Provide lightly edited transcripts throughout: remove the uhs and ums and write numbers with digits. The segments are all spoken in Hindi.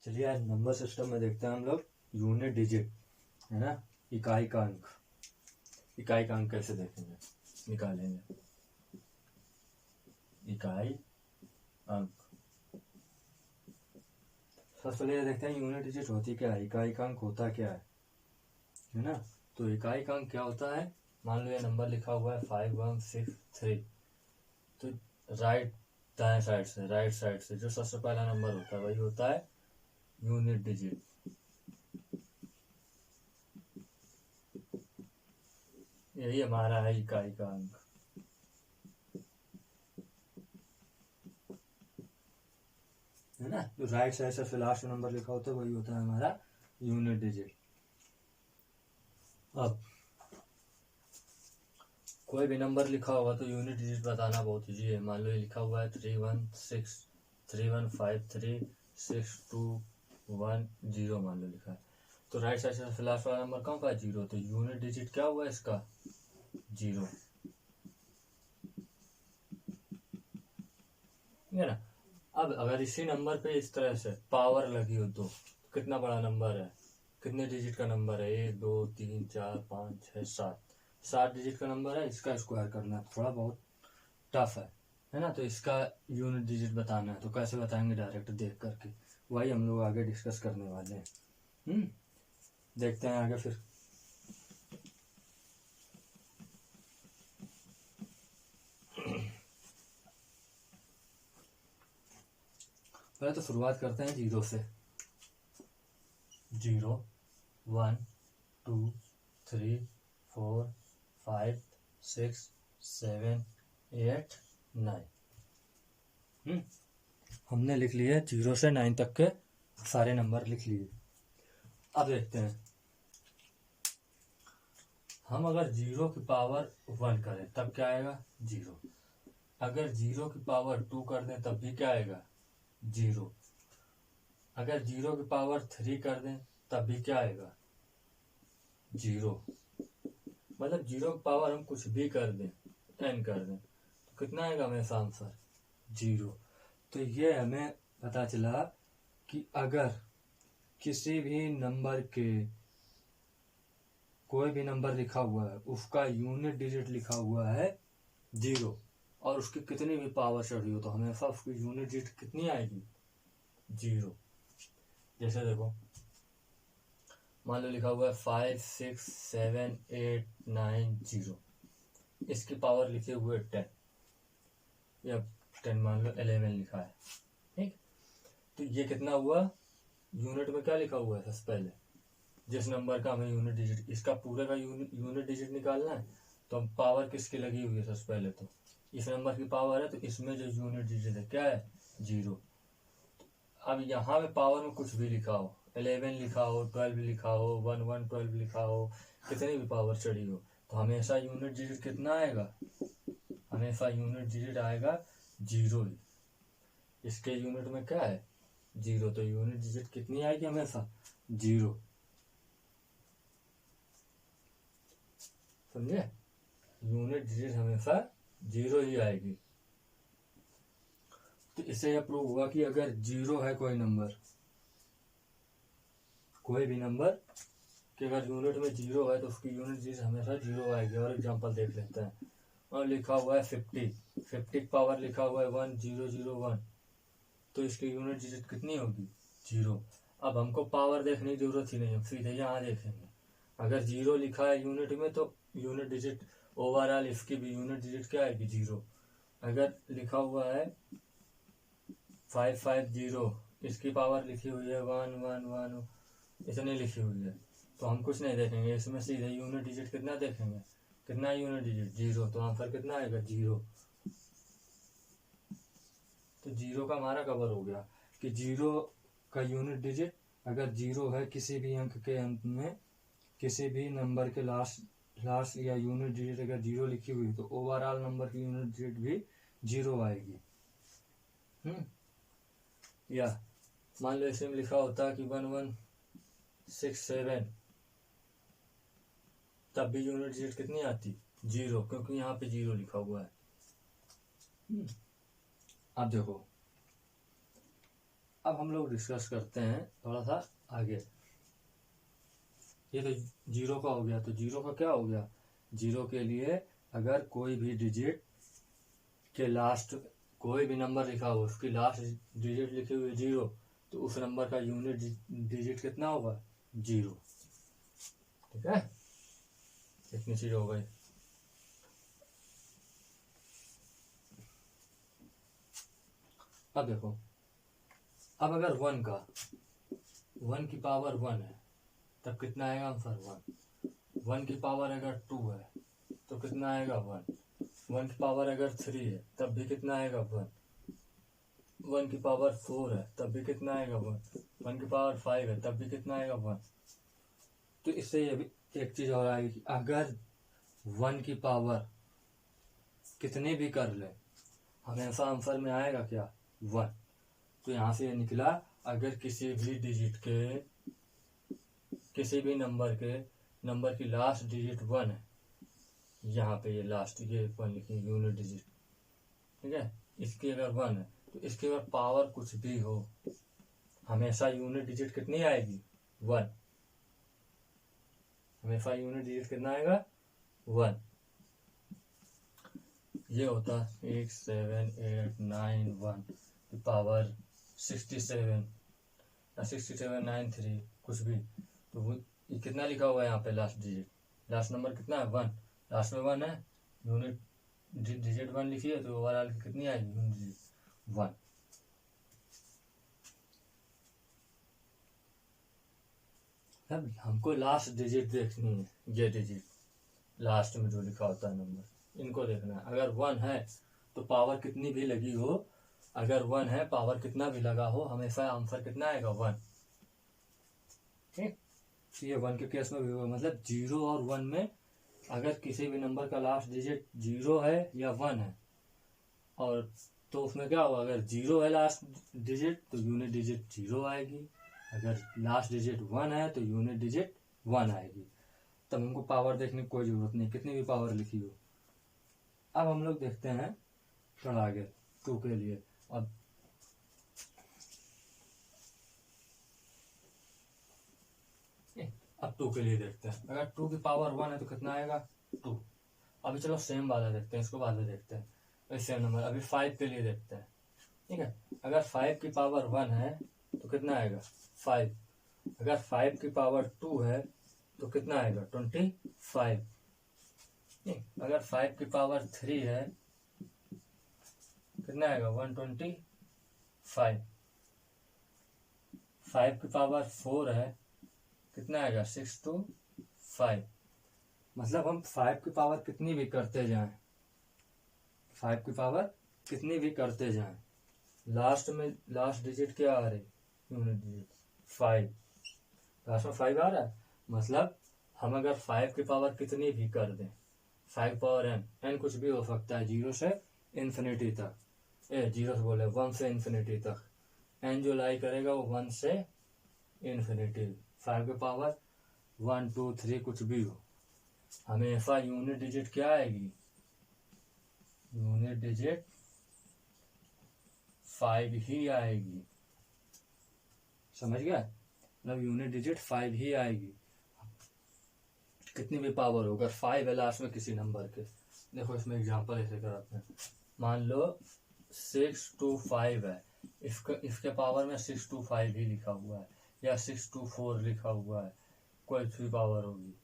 चलिए आज नंबर सिस्टम में देखते हैं हम लोग यूनिट डिजिट, है ना। इकाई का अंक, इकाई का अंक कैसे देखेंगे, निकालेंगे इकाई अंक। सबसे पहले देखते हैं यूनिट डिजिट होती क्या है, इकाई का अंक होता क्या है ना। तो इकाई का अंक क्या होता है, मान लो ये नंबर लिखा हुआ है 5163, तो दाएं साइड से जो सबसे पहला नंबर होता है वही होता है यूनिट डिजिट। यही हमारा है इकाई का अंक, है ना। जो राइट साइड से लास्ट नंबर लिखा होता है वही होता है हमारा यूनिट डिजिट। अब कोई भी नंबर लिखा होगा तो यूनिट डिजिट बताना बहुत ईजी है। मान लो ये लिखा हुआ है 31631536210 मान लो लिखा है, तो राइट साइड से लास्ट वाला नंबर कौन सा है, 0, तो यूनिट डिजिट क्या हुआ इसका 0, है ना। अब अगर इसी नंबर पे इस तरह से पावर लगी हो तो कितना बड़ा नंबर है, कितने डिजिट का नंबर है, 1 2 3 4 5 6 7 डिजिट का नंबर है। इसका स्क्वायर करना थोड़ा बहुत टफ है ना। तो इसका यूनिट डिजिट बताना है तो कैसे बताएंगे, डायरेक्ट देख करके। वही हम लोग आगे डिस्कस करने वाले हैं। देखते हैं आगे फिर। पहले तो शुरुआत करते हैं 0 से। 0 1 2 3 4 5 6 7 8 9। हमने लिख लिए 0 से 9 तक के सारे नंबर लिख लिए। अब देखते हैं हम अगर 0 की पावर 1 करें तब क्या आएगा 0, अगर 0 की पावर 2 कर दें तब भी क्या आएगा 0, अगर 0 की पावर 3 कर दें तब भी क्या आएगा 0। मतलब 0 की पावर हम कुछ भी कर दें, n कर दें, तो कितना आएगा हमेशा आंसर 0। तो ये हमें पता चला कि अगर किसी भी नंबर के कोई भी नंबर लिखा हुआ है उसका यूनिट डिजिट लिखा हुआ है 0 और उसकी कितनी भी पावर चढ़ी हो तो हमेशा उसकी यूनिट डिजिट कितनी आएगी 0। जैसे देखो मान लो लिखा हुआ है 5 6 7 8 9 0, इसकी पावर लिखे हुए 10 या 10 मान लो 11 लिखा है, ठीक। तो ये कितना हुआ, यूनिट में क्या लिखा हुआ है सबसे पहले जिस नंबर का हमें यूनिट डिजिट, इसका पूरे का यूनिट डिजिट निकालना है तो हम पावर किसकी लगी हुई है सबसे पहले, तो इस नंबर की पावर है तो इसमें जो यूनिट डिजिट है क्या है 0। अब यहाँ पे पावर में कुछ भी लिखा हो, 11 लिखा हो 12 लिखा हो 1 1 12 लिखा हो, कितनी भी पावर चढ़ी हो, तो हमेशा यूनिट डिजिट कितना आएगा, हमेशा यूनिट डिजिट आएगा 0 ही। इसके यूनिट में क्या है 0, तो यूनिट डिजिट कितनी आएगी हमेशा 0, समझे। यूनिट डिजिट हमेशा 0 ही आएगी। तो इससे यह प्रूव हुआ कि अगर 0 है कोई नंबर, कोई भी नंबर कि अगर यूनिट में 0 है तो उसकी यूनिट डिजिट हमेशा 0 आएगी। और एग्जांपल देख लेते हैं, और लिखा हुआ है 50 की पावर लिखा हुआ है 1001, तो इसकी यूनिट डिजिट कितनी होगी 0। अब हमको पावर देखने की जरूरत ही नहीं है, सीधे यहाँ देखेंगे अगर 0 लिखा है यूनिट में तो यूनिट डिजिट ओवरऑल इसकी भी यूनिट डिजिट क्या आएगी 0। अगर लिखा हुआ है 550, इसकी पावर लिखी हुई है 111, इतनी लिखी हुई है, तो हम कुछ नहीं देखेंगे, इसमें सीधे यूनिट डिजिट कितना देखेंगे, कितना यूनिट डिजिट 0, तो आंसर कितना आएगा 0। तो 0 का हमारा कवर हो गया कि 0 का यूनिट डिजिट अगर 0 है किसी भी अंक के अंत में, किसी भी नंबर के लास्ट या यूनिट डिजिट अगर 0 लिखी हुई तो ओवरऑल नंबर की यूनिट डिजिट भी 0 आएगी। या मान लो इसमें लिखा होता कि 1167, तब भी यूनिट डिजिट कितनी आती 0, क्योंकि यहाँ पे 0 लिखा हुआ है। अब देखो अब हम लोग डिस्कस करते हैं थोड़ा सा आगे। ये तो जीरो का हो गया, तो जीरो का क्या हो गया, जीरो के लिए अगर कोई भी डिजिट के लास्ट कोई भी नंबर लिखा हो उसकी लास्ट डिजिट लिखी हुई जीरो, तो उस नंबर का यूनिट डिजिट कितना होगा, जीरो। ठीक है, इतनी चीज हो गई। अब देखो, अब अगर वन की पावर वन है तब कितना आएगा आंसर, वन की पावर अगर टू है तो कितना आएगा, वन की पावर अगर थ्री है तब भी कितना आएगा, वन की पावर फोर है तब भी कितना आएगा, वन की पावर फाइव है तब भी कितना आएगा, वन। तो इससे ये भी एक चीज और आएगी कि अगर वन की पावर कितने भी कर ले हमेशा आंसर में आएगा क्या, वन। तो यहां से ये निकला, अगर किसी भी डिजिट के किसी भी नंबर की लास्ट डिजिट वन है, यहाँ पे ये लास्ट ये वन लिखी यूनिट डिजिट, ठीक है, इसकी अगर वन है तो इसके अगर पावर कुछ भी हो हमेशा यूनिट डिजिट कितनी आएगी, वन। हमेशा यूनिट डिजिट कितना आएगा, वन। ये होता 6 7 8 9 1 की पावर 67 या 6793 कुछ भी, तो वो ये कितना लिखा हुआ है यहाँ पे लास्ट डिजिट, लास्ट नंबर कितना है, वन। लास्ट में वन है, यूनिट डिजिट वन लिखी है, तो ओवरऑल कितनी आएगी, यूनिट डिजिट वन। अब हमको लास्ट डिजिट देखनी है, ये डिजिट लास्ट में जो लिखा होता है नंबर, इनको देखना है। अगर वन है तो पावर कितनी भी लगी हो, अगर वन है पावर कितना भी लगा हो हमेशा आंसर कितना आएगा, वन। ठीक, ये वन के केस में भी होगा, मतलब जीरो और वन में अगर किसी भी नंबर का लास्ट डिजिट जीरो है या वन है, और तो उसमें क्या होगा, अगर जीरो है लास्ट डिजिट तो यूनिट डिजिट जीरो आएगी, अगर लास्ट डिजिट वन है तो यूनिट डिजिट वन आएगी। तब हमको पावर देखने की कोई जरूरत नहीं, कितनी भी पावर लिखी हो। अब हम लोग देखते हैं थोड़ा आगे टू के लिए। अब टू के लिए देखते हैं, अगर टू की पावर वन है तो कितना आएगा, टू। अभी चलो सेम वाला देखते हैं, इसको बाद में देखते हैं, सेम नंबर। अभी फाइव के लिए देखते हैं, ठीक है। अगर फाइव की पावर वन है तो कितना आएगा, फाइव। अगर फाइव की पावर टू है तो कितना आएगा, 25। अगर फाइव की पावर थ्री है कितना आएगा, 125। फाइव की पावर फोर है कितना आएगा, 625। मतलब हम फाइव की पावर कितनी भी करते जाएं, फाइव की पावर कितनी भी करते जाएं, लास्ट में लास्ट डिजिट क्या आ रही, यूनिट डिजिट फाइव, लास्ट में फाइव आ रहा है। मतलब हम अगर फाइव की पावर कितनी भी कर दें, फाइव पावर एन कुछ भी हो सकता है, जीरो से इन्फिनिटी तक, जीरो से बोले वन से इन्फिनिटी तक, एन जो लाई करेगा वो वन से इन्फिनिटी। फाइव की पावर 1 2 3 कुछ भी हो, हमेशा यूनिट डिजिट क्या आएगी, यूनिट डिजिट 5 ही आएगी। समझ गया, मतलब यूनिट डिजिट 5 ही आएगी, कितनी भी पावर हो। अगर 5 है लास्ट में किसी नंबर के, देखो इसमें एग्जांपल ऐसे कराते हैं, मान लो 625 है, इसके पावर में 625 ही लिखा हुआ है, या 624 लिखा हुआ है, कोई भी पावर होगी,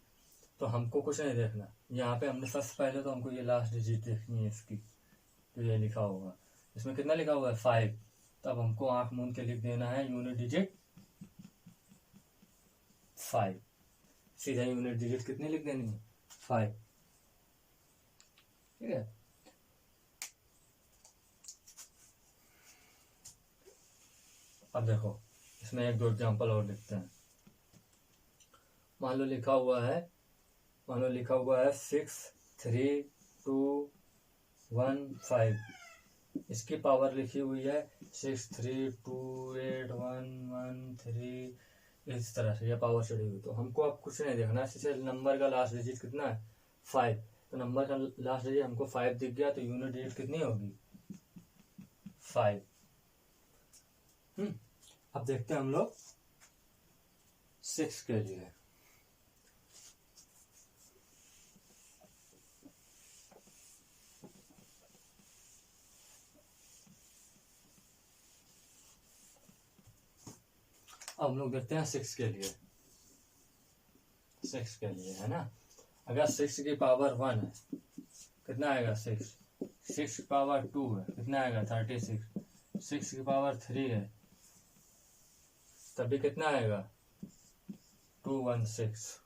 तो हमको कुछ नहीं देखना। यहाँ पे हमने सबसे पहले तो हमको ये लास्ट डिजिट देखनी है इसकी, तो ये लिखा होगा, इसमें कितना लिखा हुआ है, 5। तब हमको आंख मूंद के लिख देना है यूनिट डिजिट 5, सीधा यूनिट डिजिट कितनी लिख देनी है, 5। ठीक है, अब देखो इसमें एक दो एग्जांपल और लिखते हैं। मान लो लिखा हुआ है 6 3 2 1 5, इसकी पावर लिखी हुई है 6 3 2 8 1 1 3, इस तरह से ये पावर चढ़ी हुई। तो हमको अब कुछ नहीं देखना है, सिर्फ नंबर का लास्ट डिजिट कितना है, 5। तो नंबर का लास्ट डिजिट हमको 5 दिख गया, तो यूनिट डिजिट कितनी होगी, 5। अब देखते हैं हम लोग 6 के लिए। अब हम लोग देखते हैं 6 के लिए। 6 के लिए है ना, अगर 6 की पावर 1 है कितना आएगा 6, 6 की पावर 2 है कितना आएगा 36, 6 की पावर 3 है तभी कितना आएगा 216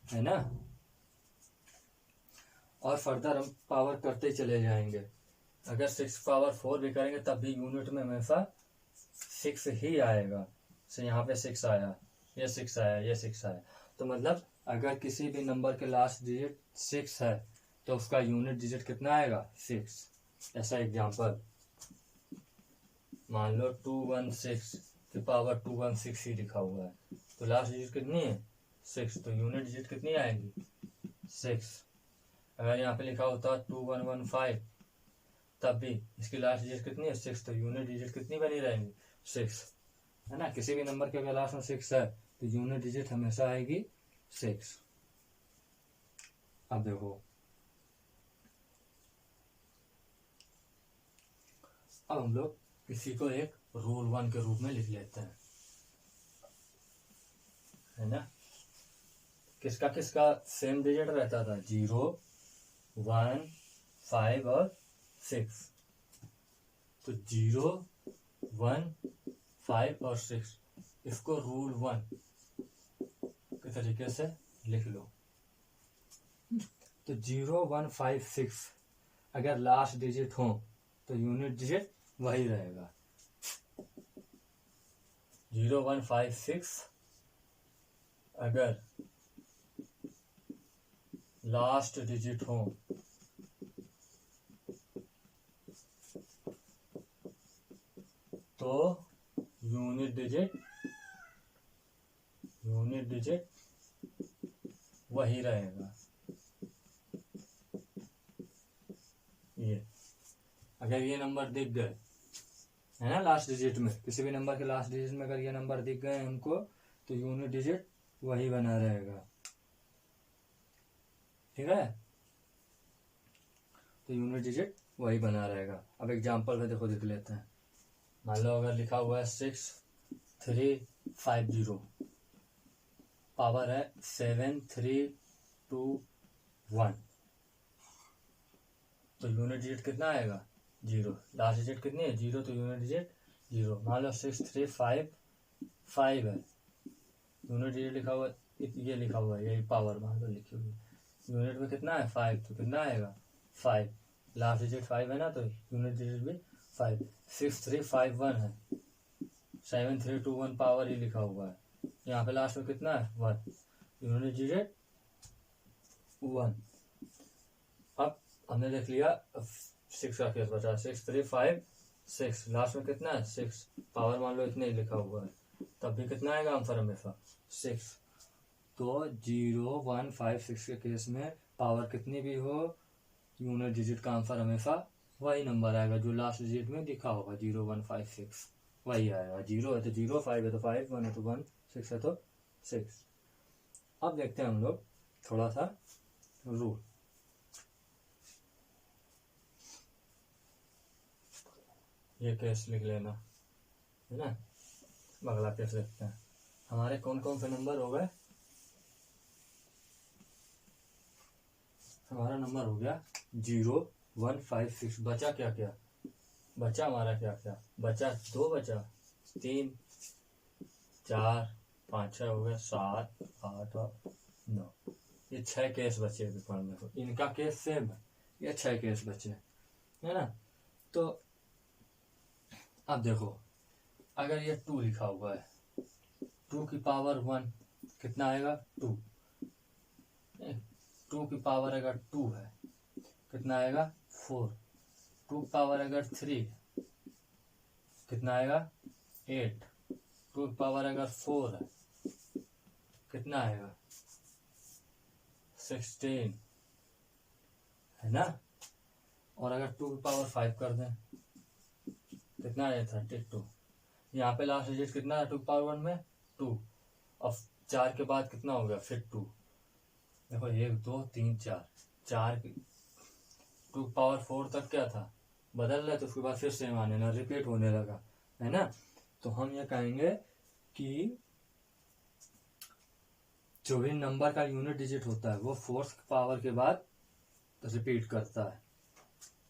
है ना। और फर्दर हम पावर करते चले जाएंगे। अगर 6 पावर 4 भी करेंगे तब भी यूनिट में हमेशा 6 ही आएगा। तो यहाँ पे 6 आया, ये 6 आया, ये 6 आया, तो मतलब अगर किसी भी नंबर के लास्ट डिजिट 6 है तो उसका यूनिट डिजिट कितना आएगा 6। ऐसा एग्जांपल मान लो 216 की पावर 216 ही लिखा हुआ है, तो लास्ट डिजिट कितनी है 6, तो यूनिट डिजिट कितनी आएगी 6। अगर यहाँ पे लिखा होता 2115 तब भी इसकी लास्ट डिजिट कितनी है 6, तो यूनिट डिजिट कितनी बनी रहेंगी 6 है ना। किसी भी नंबर के अगर लास्ट में 6 है तो यूनिट डिजिट हमेशा आएगी 6। अब देखो, अब हम लोग इसी को एक रूल 1 के रूप में लिख लेते हैं, है ना। किसका किसका सेम डिजिट रहता था 0, 1, 5 और 6। तो 0, 1, 5 और 6 इसको रूल 1 के तरीके से लिख लो। तो 0, 1, 5, 6 अगर लास्ट डिजिट हो तो यूनिट डिजिट वही रहेगा 0, 1, 5, 6 अगर लास्ट डिजिट हो तो यूनिट डिजिट वही रहेगा। ये अगर ये नंबर दिख गए है ना लास्ट डिजिट में, किसी भी नंबर के लास्ट डिजिट में अगर ये नंबर दिख गए हमको तो यूनिट डिजिट वही बना रहेगा, ठीक है। तो यूनिट डिजिट वही बना रहेगा। अब एग्जांपल में देखो देख लेते हैं। मान लो अगर लिखा हुआ है 6350, पावर है 7321, तो यूनिट डिजिट कितना आएगा 0, लास्ट डिजिट कितनी है 0, तो यूनिट डिजिट 0। मान लो 6355 है, यूनिट डिजिट लिखा हुआ ये लिखा हुआ है, यही पावर मान लो लिखी हुई है, यूनिट में कितना है 5, तो कितना आएगा 5, लास्ट डिजिट 5 है ना तो यूनिट डिजिट भी 5। 6351 है, 7321 पावर ही लिखा हुआ है, यहाँ पे लास्ट में कितना है 1, यूनिट डिजिट 1। अब हमने देख लिया 6 का केस बचा, 6356 लास्ट में कितना है 6, पावर मान लो इतने ही लिखा हुआ है, तब भी कितना आएगा आंसर हमेशा 6। तो 0, 1, 5, 6 के केस में पावर कितनी भी हो यूनिट डिजिट का आंसर हमेशा वही नंबर आएगा जो लास्ट डिजिट में दिखा होगा 0, 1, 5, 6 वही आएगा। 0 है तो 0, 5 है तो 5, 1 है तो 1, 6 है तो 6। अब देखते हैं हम लोग थोड़ा सा रूल। ये केस लिख लेना है ना। अगला केस देखते हैं। हमारे कौन कौन से नंबर हो गए, हमारा नंबर हो गया 0, 1, 5, 6। बचा क्या क्या, बचा हमारा क्या क्या बचा 2, बचा 3, 4, 5, 6 हो गया 7, 8 और 9। ये 6 केस बचे पेपर में, इनका केस सेम है, ये 6 केस बचे है ना। तो अब देखो अगर ये 2 लिखा हुआ है, 2 की पावर 1 कितना आएगा 2, 2 की पावर अगर 2 है कितना आएगा 4, 2 की पावर अगर 3 कितना आएगा 8, 2 की पावर अगर 4 है कितना आएगा 16 है ना। और अगर 2 की पावर 5 कर दें कितना आएगा 32। यहाँ पे लास्ट डिजिट कितना है 2 पावर 1 में 2। अब 4 के बाद कितना हो गया फिर 2। देखो 1 2 3 4 4 2 पावर 4 तक क्या था बदल रहा है, तो उसके बाद फिर सेम आने लगा, रिपीट होने लगा, है ना। तो हम ये कहेंगे कि जो भी नंबर का यूनिट डिजिट होता है वो फोर्थ पावर के बाद रिपीट करता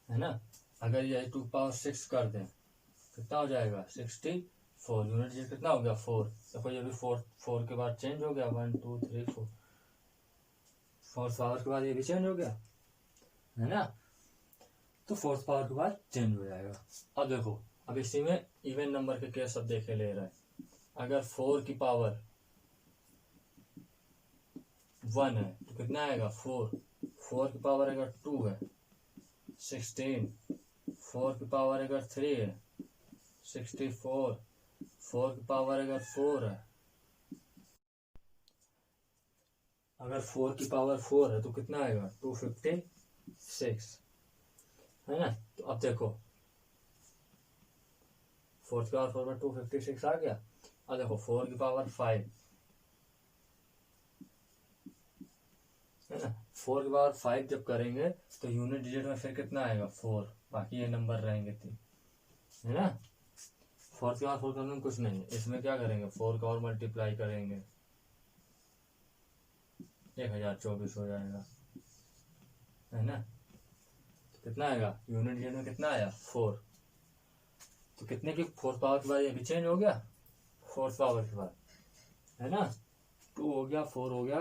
है ना। अगर ये 2 पावर 6 कर दें कितना हो जाएगा 64। यूनिट डिजिट कितना हो गया 4। देखो ये भी 4 के बाद चेंज हो गया 1 2 3 4। फोर्थ पावर के बाद ये भी चेंज हो गया, है ना। तो फोर्थ पावर के बाद चेंज हो जाएगा। अब देखो अब इसी में इवन नंबर के केस अब देखे ले रहा है। अगर 4 की पावर 1 है तो कितना आएगा 4। 4 की पावर अगर 2 है 16। 4 की पावर अगर 3 है 64। 4 की पावर अगर 4 है, अगर 4 की पावर 4 है तो कितना आएगा 256, है ना। तो अब देखो 4 की पावर 4 में 256 आ गया। अब देखो 4 की पावर 5, है ना। 4 की पावर 5 जब करेंगे तो यूनिट डिजिट में फिर कितना आएगा 4, बाकी ये नंबर रहेंगे 3, है ना। 4 की पावर 4 करने में कुछ नहीं है, इसमें क्या करेंगे 4 का और मल्टीप्लाई करेंगे 1024 हो जाएगा, है ना। तो कितना आएगा यूनिट डिजिट में कितना आया 4। तो कितने की फोर्थ पावर के बाद ये भी चेंज हो गया फोर्थ पावर के बाद, है ना। 2 हो गया 4 हो गया।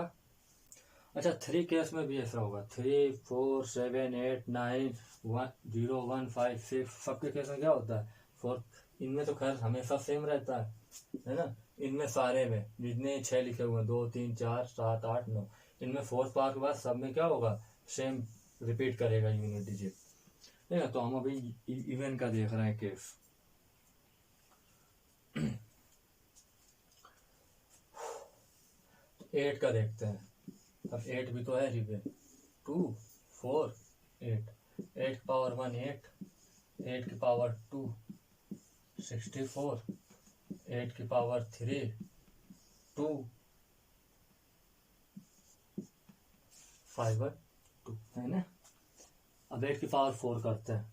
अच्छा 3 केस में भी ऐसा होगा 3 4 7 8 9 1 0 1 5 6 सबके केस में क्या होता है 4। इनमें तो खैर हमेशा सेम रहता है ना। इनमें सारे में जितने 6 लिखे हुए हैं 2 3 4 7 8 9, इनमें फोर्थ पावर के बाद सब में क्या होगा सेम रिपीट करेगा यूनिट डिजिट, ठीक है। तो हम अभी इवन का देख रहे हैं केस। 8 का देखते हैं। अब 8 भी तो है रिपीट 2 4 8। 8 की पावर 1 8, 8 की पावर 2 64, 8 की पावर 3 2 5 2, है ना। अब 8 की पावर 4 करते हैं।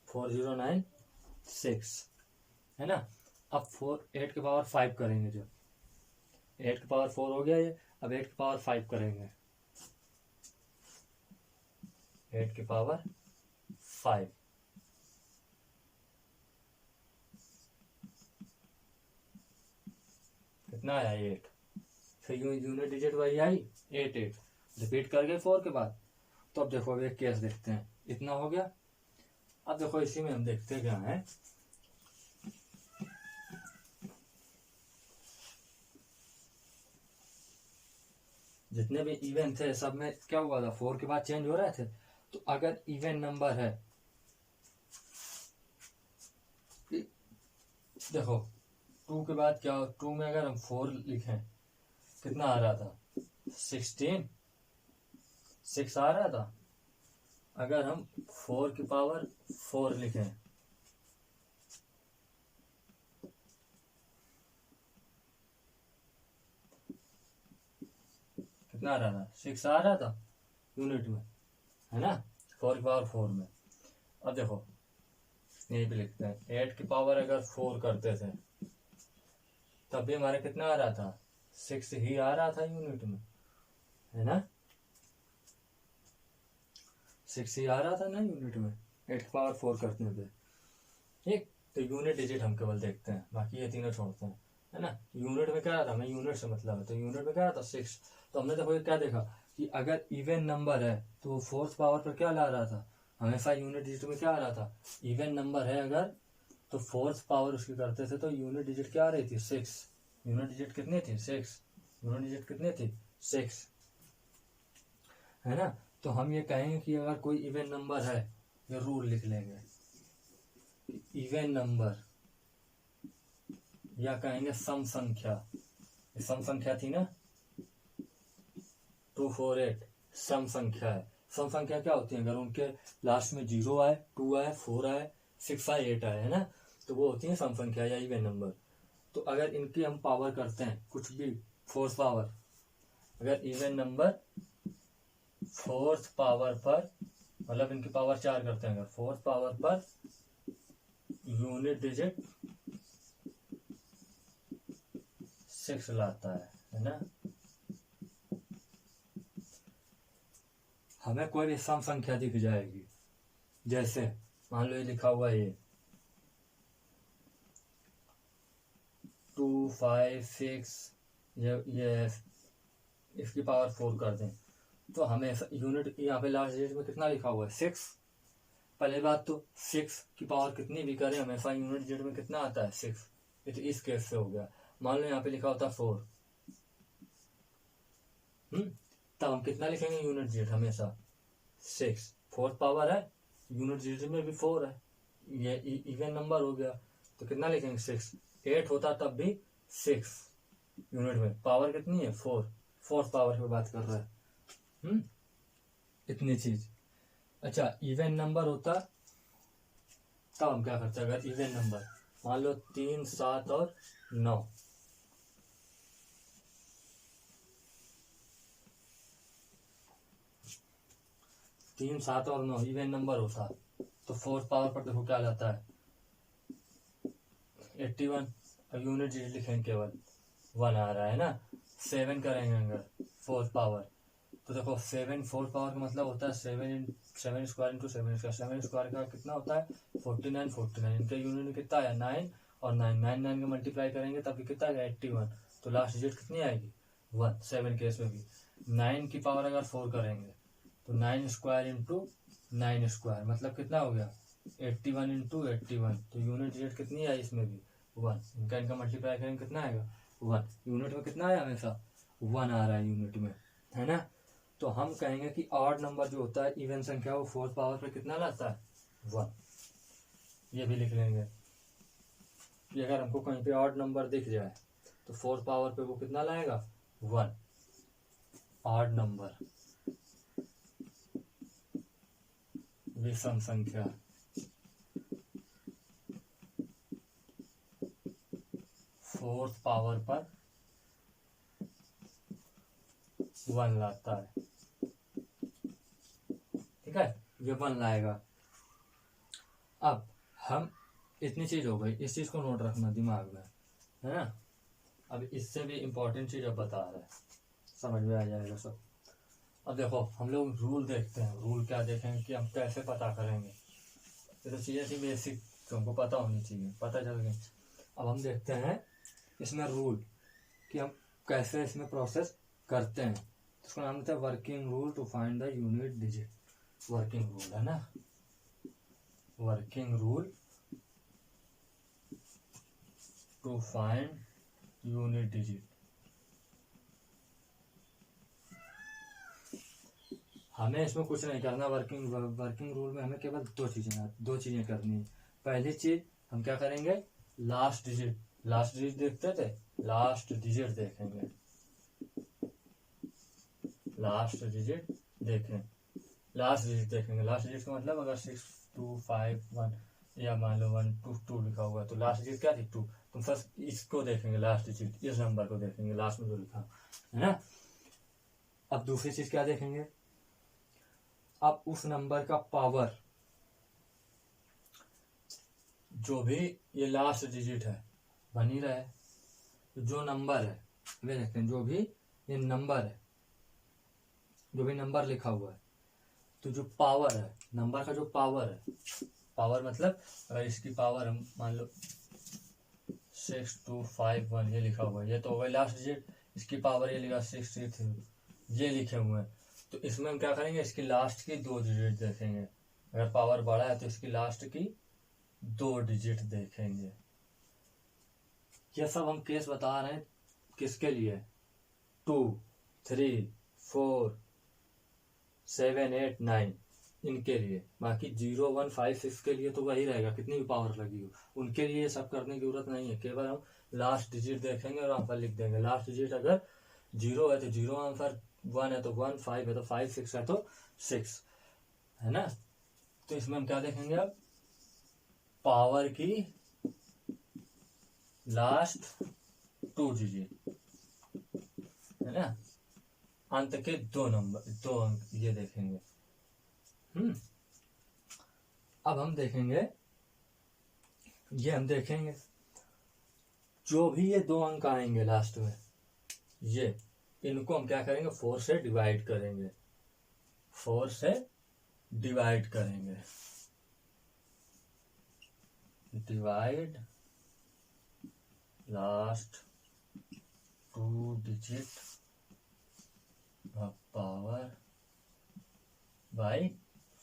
फोर 0 9 6, है ना। अब 8 की पावर 5 करेंगे। जब 8 की पावर 4 हो गया ये, अब 8 की पावर 5 करेंगे। 8 की पावर 5 कितना आया 8। फिर यूनिट डिजिट वही आई 8 8 रिपीट कर गए 4 के बाद। तो अब देखो अब एक केस देखते हैं, इतना हो गया। अब देखो इसी में हम देखते क्या है, जितने भी इवन थे सब में क्या हुआ था 4 के बाद चेंज हो रहे थे। तो अगर इवन नंबर है देखो 2 के बाद क्या 2 में अगर हम 4 लिखें कितना आ रहा था 16 6 आ रहा था। अगर हम 4 की पावर 4 लिखें कितना आ रहा था 6 आ रहा था यूनिट में, है ना। 4 की पावर 4 में। अब देखो यही पे लिखते हैं 8 की पावर अगर 4 करते थे तब भी हमारे कितना आ रहा था 6 ही आ रहा था यूनिट में, है ना। 6 ही आ रहा था ना यूनिट में 8 की पावर 4 करने पे, ठीक। तो यूनिट डिजिट हम केवल देखते हैं, बाकी ये तीनों छोड़ते हैं, है ना। यूनिट में क्या था, हमें यूनिट से मतलब है, तो यूनिट में क्या था 6। तो हमने देखो क्या देखा कि अगर इवन नंबर है तो फोर्थ पावर पर क्या ला रहा था, हमेशा यूनिट डिजिट में क्या आ रहा था, इवन नंबर है अगर तो फोर्थ पावर उसकी करते थे तो यूनिट डिजिट क्या आ रही थी 6। यूनिट डिजिट कितनी थी 6। यूनिट डिजिट कितनी थी 6, है ना। तो हम ये कहेंगे कि अगर कोई इवन नंबर है, ये रूल लिख लेंगे, इवन नंबर या कहेंगे सम संख्या, सम संख्या थी ना 248 सम संख्या है। सम संख्या क्या होती है, अगर उनके लास्ट में 0 आए, 2 आए, 4 आए, 6 आए, 8 आए, है ना, तो वो होती है सम संख्या या इवन नंबर। तो अगर इनकी हम पावर करते हैं कुछ भी, फोर्थ पावर, अगर इवन नंबर फोर्थ पावर पर, मतलब इनकी पावर 4 करते हैं, अगर fourth power per unit digit 6 लाता है ना, हमें कोई भी सम संख्या दिख जाएगी। जैसे मान लो ये लिखा हुआ है, ये 2, 5, 6, ये इसकी पावर 4 कर दें, तो हमें यूनिट यहाँ पे लास्ट डिजिट में कितना लिखा हुआ है, 6। पहले बात तो 6 की पावर कितनी भी करें हमेशा यूनिट डिजिट में कितना आता है, 6। ये तो इस केस से हो गया। मान लो यहाँ पे लिखा होता 4, तब हम कितना लिखेंगे यूनिट डिजिट, हमेशा 6। फोर्थ पावर है, यूनिट डिजिट में भी 4 है, ये इवन नंबर हो गया, तो कितना लिखेंगे 6। 8 होता तब भी 6 यूनिट में, पावर कितनी है 4, फोर्थ पावर की बात कर रहा है। इतनी चीज। अच्छा, इवन नंबर होता तब हम क्या करते हैं, अगर इवन नंबर मान लो 3, 7 और 9, तीन, 7 और 9 इवन नंबर होता, तो फोर्थ पावर पर देखो क्या लाता है, 81। यूनिट डिजिट लिखेंगे केवल 1 आ रहा है ना। 7 करेंगे अगर फोर्थ पावर, तो देखो 7 फोर्थ पावर का मतलब होता है 7 स्क्वायर इंटू 7 स्क्वायर। 7 स्क्वायर का कितना होता है 49। 49 इनके यूनिट में कितना है 9 और 9 9 का मल्टीप्लाई करेंगे तब कितना आएगा 81। तो लास्ट डिजिट कितनी आएगी 1। 7 केस में भी 9 की पावर अगर 4 करेंगे तो 9 स्क्वायर इंटू 9 स्क्वायर मतलब कितना हो गया 81 इंटू 81। तो यूनिट डिजिट कितनी आई इसमें भी 1। इनका मल्टीप्लाई करेंगे कितना आएगा 1। यूनिट में कितना आया हमेशा 1 आ रहा है यूनिट में, है ना। तो हम कहेंगे कि ऑड नंबर जो होता है इवन संख्या वो फोर्थ पावर पे कितना लाता है 1। ये भी लिख लेंगे कि अगर हमको कहीं पे ऑड नंबर दिख जाए तो फोर्थ पावर पे वो कितना लाएगा 1। ऑड नंबर विषम संख्या फोर्थ पावर पर 1 लाता है, ठीक है, ये 1 लाएगा। अब हम इतनी चीज हो गई, इस चीज को नोट रखना दिमाग में, है ना। अब इससे भी इम्पोर्टेंट चीज अब बता रहा है, समझ में आ जाएगा सब। अब देखो हम लोग रूल देखते हैं, रूल क्या देखेंगे कि हम कैसे पता करेंगे, ये तो चीजें थी बेसिक तो हमको पता होनी चाहिए, पता चल गई। अब हम देखते हैं इसमें रूल कि हम कैसे इसमें प्रोसेस करते हैं। तो उसका नाम होता है working rule to find the unit digit. Working rule है ना, working rule to find unit digit. हमें इसमें कुछ नहीं करना, वर्किंग रूल में हमें केवल दो चीजें करनी है। पहली चीज हम क्या करेंगे, लास्ट डिजिट देखते थे, लास्ट डिजिट देखेंगे, लास्ट डिजिट देखेंगे। लास्ट डिजिट का मतलब अगर 6, 2, 5, 1 या मान लो 1, 2, 2 लिखा हुआ है तो लास्ट डिजिट क्या थी 2। तुम फर्स्ट इसको देखेंगे, लास्ट डिजिट इस नंबर को देखेंगे, लास्ट में जो लिखा है ना। अब दूसरी चीज क्या देखेंगे, अब उस नंबर का पावर, जो भी ये लास्ट डिजिट है बनी रहे, जो नंबर है वे देखते हैं, जो भी ये नंबर है, जो भी नंबर लिखा हुआ है, तो जो पावर है नंबर का, जो पावर है, पावर मतलब अगर इसकी पावर हम मान लो 6, 2, 5, 1 ये लिखा हुआ है, ये तो हो गया लास्ट डिजिट। इसकी पावर ये लिखा 6, 3, 3 ये लिखे हुए हैं, तो इसमें हम क्या करेंगे, इसकी लास्ट की 2 डिजिट देखेंगे। अगर पावर बड़ा है तो इसकी लास्ट की 2 डिजिट देखेंगे। यह सब हम केस बता रहे हैं किसके लिए, 2, 3, 4, 7, 8, 9 इनके लिए। बाकी 0, 1, 5, 6 के लिए तो वही रहेगा, कितनी भी पावर लगी हो, उनके लिए सब करने की जरूरत नहीं है। केवल हम लास्ट डिजिट देखेंगे और वहां पर लिख देंगे। लास्ट डिजिट अगर 0 है तो 0 आंसर, 1 है तो 1, 5 है तो 5, 6 है तो 6, है ना। तो इसमें हम क्या देखेंगे अब, पावर की लास्ट 2 डिजिट, है ना, अंत के 2 नंबर, 2 अंक, ये देखेंगे। अब हम देखेंगे, ये हम देखेंगे जो भी ये 2 अंक आएंगे लास्ट में, ये इनको हम क्या करेंगे, 4 से डिवाइड करेंगे, 4 से डिवाइड करेंगे, divide last 2 digit power by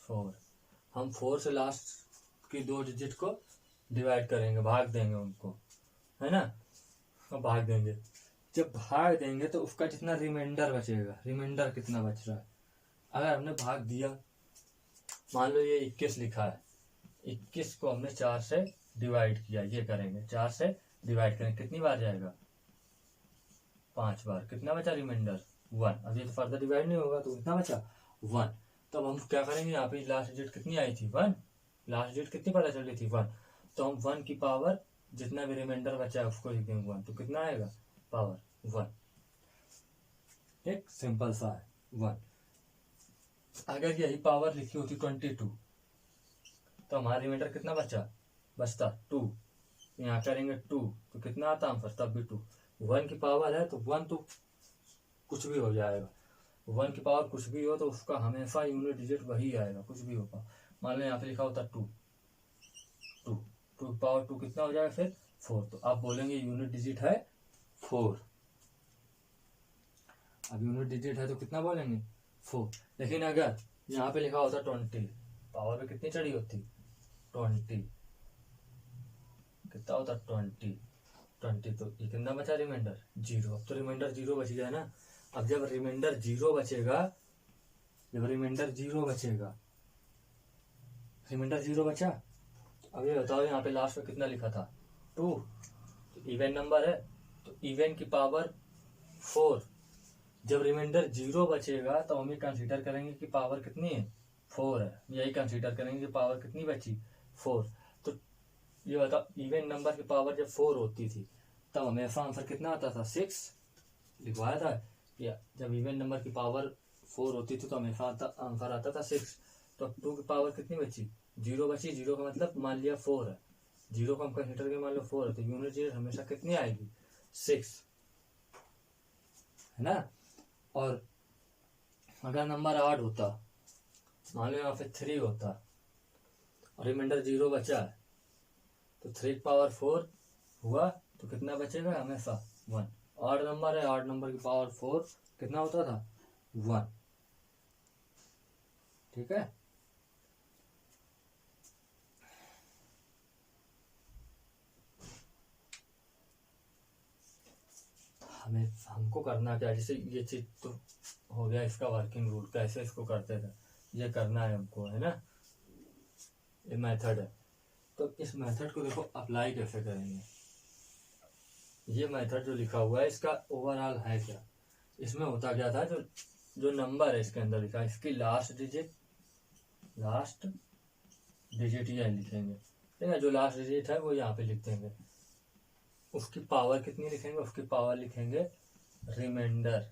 4। हम 4 से लास्ट की 2 डिजिट को डिवाइड करेंगे, भाग देंगे उनको, है ना। तो भाग देंगे, जब भाग देंगे तो उसका जितना रिमाइंडर बचेगा, रिमाइंडर कितना बच रहा है, अगर हमने भाग दिया, मान लो ये 21 लिखा है, 21 को हमने 4 से डिवाइड किया, ये करेंगे 4 से डिवाइड करेंगे, कितनी बार जाएगा, 5 बार, कितना बचा रिमाइंडर 1। अब ये तो फर्दर डिवाइड नहीं होगा तो कितना बचा 1। तब हम क्या करेंगे, यहाँ पे लास्ट डिजिट कितनी आई थी 1, लास्ट डिजिट कितनी पता चल रही थी 1, तो हम 1 की पावर जितना भी रिमाइंडर बचा है उसको लिख देंगे 1, तो कितना आएगा पावर 1। एक सिंपल सा है 1। अगर यही पावर लिखी होती 22 तो हमारा रिमाइंडर कितना बचता 2, यहाँ करेंगे 2 तो कितना आता आंसर, तब भी 2। 1 की पावर है तो 1 तो कुछ भी हो जाएगा, 1 की पावर कुछ भी हो तो उसका हमेशा यूनिट डिजिट वही आएगा, कुछ भी होगा। मान लो यहाँ पे लिखा होता 2 की पावर 2 कितना हो जाएगा फिर 4, तो आप बोलेंगे यूनिट डिजिट है 4। अब यूनिट डिजिट है तो कितना बोलेंगे 4। लेकिन अगर यहाँ पे लिखा होता 20, पावर पे कितनी चढ़ी होती 20, कितना होता 20, तो ये कितना बचा रिमाइंडर 0। अब तो रिमाइंडर 0 बच गया ना। अब जब रिमाइंडर 0 बचेगा, रिमाइंडर 0 बचा, अब ये बताओ यहाँ पे लास्ट में कितना लिखा था 2, तो इवन नंबर है तो इवन की पावर 4। जब रिमाइंडर 0 बचेगा तो हम ये कंसीडर करेंगे कि पावर कितनी है 4 है, यही कंसीडर करेंगे कि पावर कितनी बची 4। तो ये बताओ इवन नंबर की पावर जब 4 होती थी तब हमेशा आंसर कितना आता था 6, लिखवाया था या जब इवन नंबर की पावर 4 होती थी तो हमेशा आंसर आता था 6। तो 2 की पावर कितनी बची 0 बची, 0 का मतलब मान लिया 4 है, 0 को हम कंसीडर करके मान लो 4 है, तो यूनिट डिजिट हमेशा कितनी आएगी 6, है ना। और अगर नंबर 8 होता, मान लो यहाँ पे 3 होता और रिमाइंडर 0 बचा है, तो 3 की पावर 4 हुआ तो कितना बचेगा हमेशा 1। 8 नंबर है, 8 नंबर की पावर 4 कितना होता था 1, ठीक है। हमको करना क्या, जैसे ये चीज तो हो गया इसका वर्किंग रूल, कैसे इसको करते थे ये करना है हमको, है ना। ये मेथड है, तो इस मेथड को देखो अप्लाई कैसे करेंगे। ये मेथड जो लिखा हुआ है इसका ओवरऑल है क्या, इसमें होता क्या था, जो नंबर है इसके अंदर लिखा है इसकी लास्ट डिजिट ये लिखेंगे, ठीक है। जो लास्ट डिजिट है वो यहाँ पे लिख देंगे, उसकी पावर कितनी लिखेंगे, उसकी पावर लिखेंगे रिमाइंडर